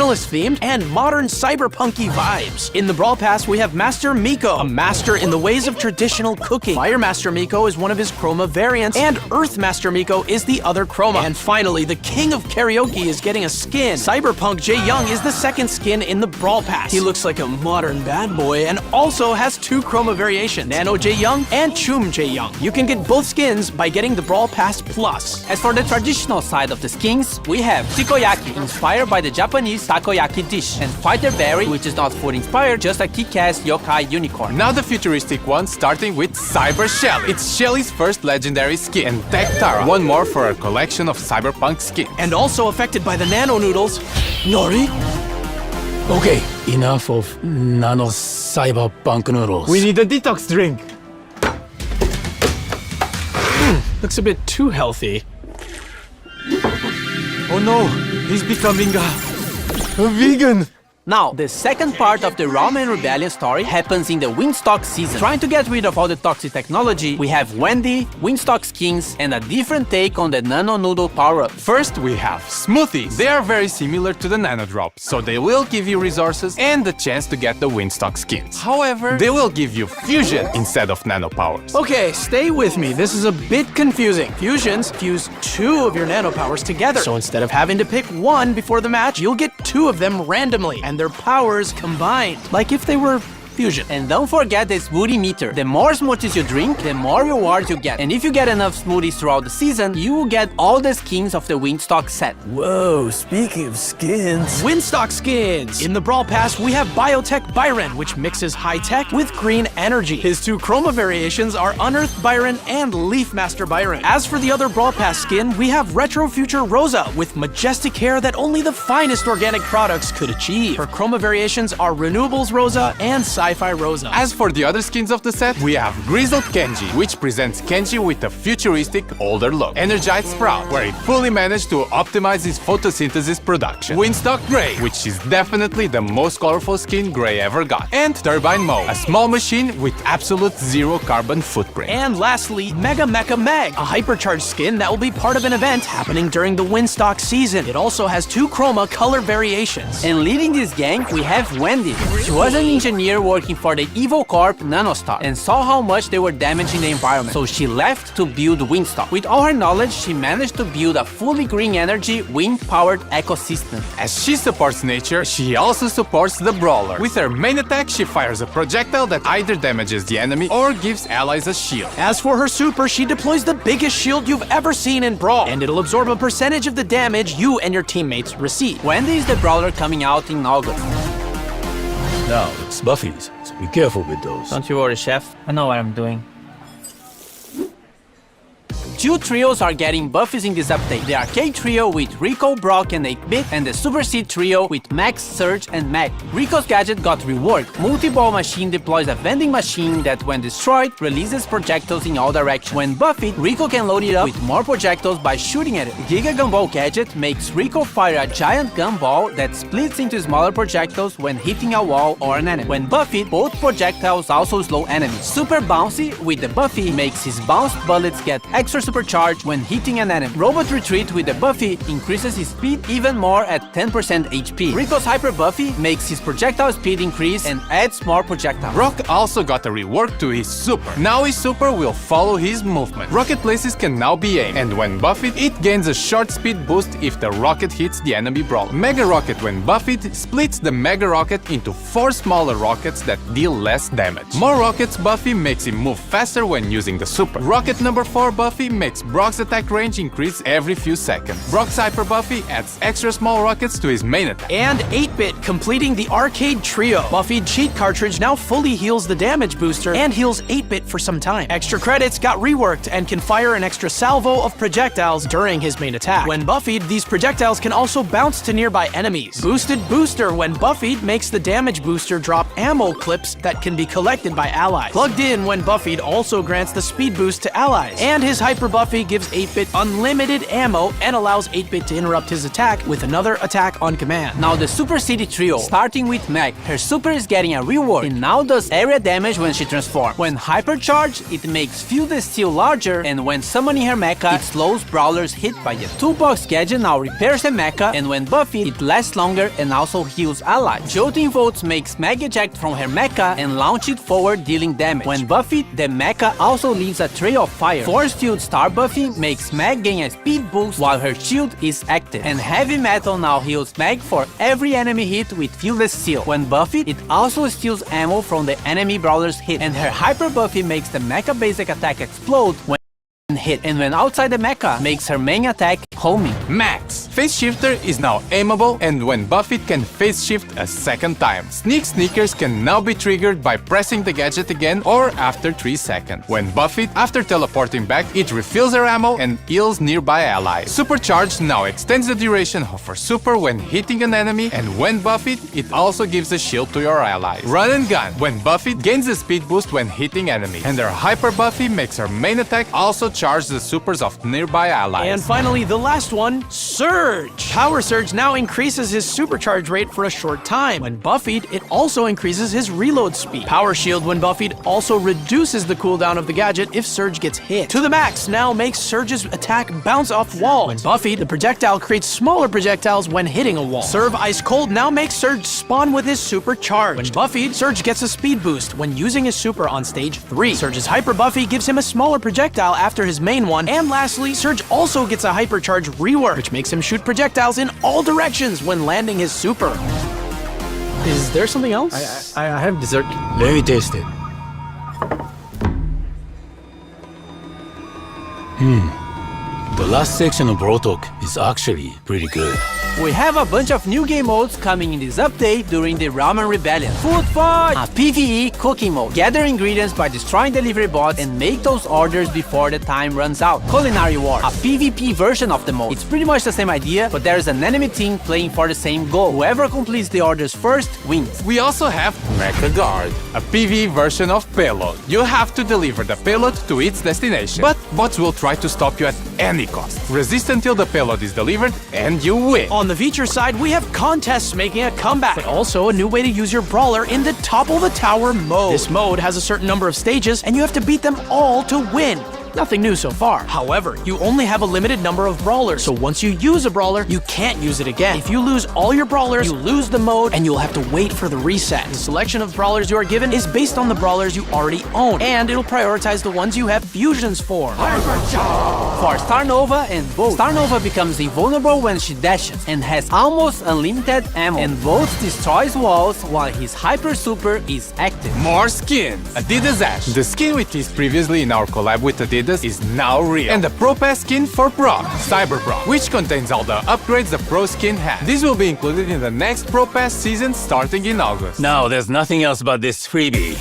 minimalist-themed and modern cyberpunky vibes. In the Brawl Pass, we have Master Miko, a master in the ways of traditional cooking. Fire Master Miko is one of his chroma variants, and Earth Master Miko is the other chroma. And finally, the king of karaoke is getting a skin. Cyberpunk Jae Young is the second skin in the Brawl Pass. He looks like a modern bad boy and also has two chroma variations, Nano Jae Young and Chum Jae Young. You can get both skins by getting the Brawl Pass Plus. As for the traditional side of the skins, we have Takoyaki, inspired by the Japanese takoyaki dish, and Fighter Berry, which is not food inspired, just a kick-ass yokai unicorn. Now the futuristic one, starting with Cyber Shelly. It's Shelly's first legendary skin, and Tech Tara, one more for our collection of cyberpunk skins. And also affected by the Nano Noodles, Nori? Okay, enough of nano cyberpunk noodles. We need a detox drink. Looks a bit too healthy. Oh no, he's becoming a vegan. Now, the second part of the Ramen Rebellion story happens in the Wingstock season. Trying to get rid of all the toxic technology, we have Wendy, Wingstock skins, and a different take on the Nano Noodle power-up. First, we have Smoothies. They are very similar to the Nano Drop, so they will give you resources and the chance to get the Wingstock skins. However, they will give you Fusion instead of Nano powers. Okay, stay with me. This is a bit confusing. Fusions fuse two of your nano powers together. So instead of having to pick one before the match, you'll get two of them randomly, and their powers combined, like if they were fusion. And don't forget the smoothie meter. The more smoothies you drink, the more rewards you get. And if you get enough smoothies throughout the season, you will get all the skins of the Wingstock set. Whoa, speaking of skins. Wingstock skins! In the Brawl Pass, we have Biotech Byron, which mixes high-tech with green energy. His two chroma variations are Unearthed Byron and Leaf Master Byron. As for the other Brawl Pass skin, we have Retro Future Rosa, with majestic hair that only the finest organic products could achieve. Her chroma variations are Renewables Rosa and Sci-Fi Rosa. As for the other skins of the set, we have Grizzled Kenji, which presents Kenji with a futuristic, older look. Energized Sprout, where he fully managed to optimize his photosynthesis production. Wingstock Gray, which is definitely the most colorful skin Gray ever got. And Turbine Mo, a small machine with absolute zero carbon footprint. And lastly, Mega Mecha Meg, a hypercharged skin that will be part of an event happening during the Wingstock season. It also has two chroma color variations. And leading this gang, we have Wendy. She was an engineer working for the Evil Corp Nanostar and saw how much they were damaging the environment, so she left to build Wingstock. With all her knowledge, she managed to build a fully green energy, wind-powered ecosystem. As she supports nature, she also supports the Brawler. With her main attack, she fires a projectile that either damages the enemy or gives allies a shield. As for her super, she deploys the biggest shield you've ever seen in Brawl, and it'll absorb a percentage of the damage you and your teammates receive. Wendy is the Brawler coming out in August. Now, it's Buffy's, so be careful with those. Don't you worry, Chef. I know what I'm doing. Two trios are getting buffies in this update. The Arcade Trio with Rico, Brock, and 8-Bit, and the Super Seed Trio with Max, Surge, and Meg. Rico's gadget got reworked. Multi-Ball Machine deploys a vending machine that, when destroyed, releases projectiles in all directions. When buffied, Rico can load it up with more projectiles by shooting at it. Giga Gumball gadget makes Rico fire a giant gumball that splits into smaller projectiles when hitting a wall or an enemy. When buffied, both projectiles also slow enemies. Super Bouncy with the Buffy makes his bounced bullets get extra supercharged when hitting an enemy. Robot Retreat with the Buffy increases his speed even more at 10% HP. Rico's Hyper Buffy makes his projectile speed increase and adds more projectiles. Brock also got a rework to his super. Now his super will follow his movement. Rocket places can now be aimed, and when buffed, it gains a short speed boost if the rocket hits the enemy brawler. Mega Rocket, when buffed, splits the Mega Rocket into 4 smaller rockets that deal less damage. More Rockets Buffy makes him move faster when using the super. Rocket number 4 Buffy makes Brock's attack range increase every few seconds. Brock's Hyper Buffy adds extra small rockets to his main attack. And 8-Bit completing the Arcade Trio. Buffy'd cheat cartridge now fully heals the damage booster and heals 8-Bit for some time. Extra credits got reworked and can fire an extra salvo of projectiles during his main attack. When buffied, these projectiles can also bounce to nearby enemies. Boosted Booster, when buffied, makes the damage booster drop ammo clips that can be collected by allies. Plugged in, when buffied, also grants the speed boost to allies. And his Hyper Hyper Buffy gives 8-Bit unlimited ammo and allows 8-Bit to interrupt his attack with another attack on command. Now the Super City Trio, starting with Meg. Her super is getting a reward. It now does area damage when she transforms. When hypercharged, it makes Field the Steel larger, and when summoning her mecha, it slows brawlers hit by it. Toolbox gadget now repairs the mecha, and when buffed, it lasts longer and also heals allies. Jolting Volts makes Meg eject from her mecha and launch it forward, dealing damage. When buffed, the mecha also leaves a trail of fire. Force Field Star buffing makes Meg gain a speed boost while her shield is active. And Heavy Metal now heals Meg for every enemy hit with Fieldless Steel. When buffed, it also steals ammo from the enemy brawler's hit. And her Hyper Buffy makes the mecha basic attack explode when hit, and when outside the mecha, makes her main attack homing. Max! Phase Shifter is now aimable, and when buffed can phase shift a second time. Sneak Sneakers can now be triggered by pressing the gadget again or after 3 seconds. When buffed, after teleporting back, it refills her ammo and heals nearby allies. Supercharged now extends the duration of her super when hitting an enemy, and when buffed, it also gives a shield to your allies. Run and Gun, when buffed, gains a speed boost when hitting enemies, and her Hyper Buffy makes her main attack also charge the supers of nearby allies. And finally, the last one, Surge. Power Surge now increases his supercharge rate for a short time. When buffed, it also increases his reload speed. Power Shield, when buffed, also reduces the cooldown of the gadget if Surge gets hit. To the Max now makes Surge's attack bounce off walls. When buffed, the projectile creates smaller projectiles when hitting a wall. Serve Ice Cold now makes Surge spawn with his supercharge. When buffed, Surge gets a speed boost when using his super on stage 3. Surge's Hyper Buffy gives him a smaller projectile after his main one, and lastly, Surge also gets a hypercharge rework, which makes him shoot projectiles in all directions when landing his super. Is there something else? I have dessert. Let me taste it. The last section of Brotok is actually pretty good. We have a bunch of new game modes coming in this update during the Ramen Rebellion. Food Fight! A PvE cooking mode. Gather ingredients by destroying delivery bots and make those orders before the time runs out. Culinary Wars. A PvP version of the mode. It's pretty much the same idea, but there's an enemy team playing for the same goal. Whoever completes the orders first wins. We also have Mecha Guard, a PvE version of Payload. You have to deliver the payload to its destination, but bots will try to stop you at any cost. Resist until the payload is delivered and you win. On the feature side, we have contests making a comeback, but also a new way to use your brawler in the Topple the Tower mode. This mode has a certain number of stages, and you have to beat them all to win. Nothing new so far. However, you only have a limited number of brawlers, so once you use a brawler, you can't use it again. If you lose all your brawlers, you lose the mode, and you'll have to wait for the reset. The selection of brawlers you are given is based on the brawlers you already own, and it'll prioritize the ones you have fusions for. For Star Nova and Volt, Star Nova becomes invulnerable when she dashes and has almost unlimited ammo, and Volt destroys walls while his Hyper Super is active. More skins! Adidas Ash. The skin which is previously in our collab with Adidas is now real. And the Pro Pass skin for Brock, Cyber Brock, which contains all the upgrades the Pro skin has. This will be included in the next Pro Pass season starting in August. Now there's nothing else but this freebie.